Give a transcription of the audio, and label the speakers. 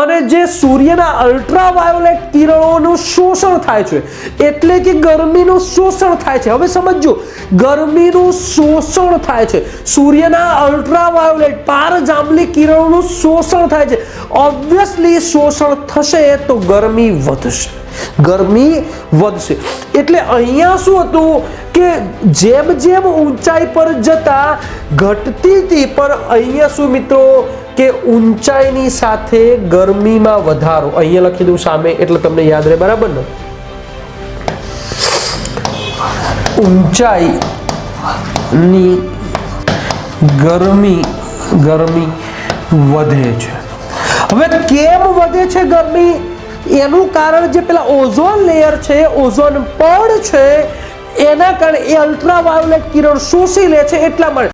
Speaker 1: અને જે સૂર્યના અલ્ટ્રાવાયોલેટ કિરણોનું શોષણ થાય છે, એટલે કે ગરમીનું શોષણ થાય છે. હવે સમજો, ગરમીનું શોષણ થાય છે, સૂર્યના અલ્ટ્રાવાયોલેટ પારજાંબલી કિરણોનું શોષણ થાય છે. ઓબ્વિયસલી શોષણ થશે તો ગરમી વધશે, ગરમી વધશે. એટલે અહીંયા શું હતું કે જેમ જેમ ઊંચાઈ પર જતા ઘટતી હતી, પણ અહીંયા શું મિત્રો કે ઊંચાઈની સાથે ગરમીમાં વધારો. અહીંયા લખી દઉં સામે એટલે તમને યાદ રહે, બરાબર ને? ઊંચાઈની ગરમી વધે છે. હવે કેમ વધે છે ગરમી? એનું કારણ જે પેલા ઓઝોન લેયર છે, ઓઝોન પડ છે, એના કારણે એ અલ્ટ્રાવાયોલેટ કિરણ શોષી લે છે, એટલા માટે.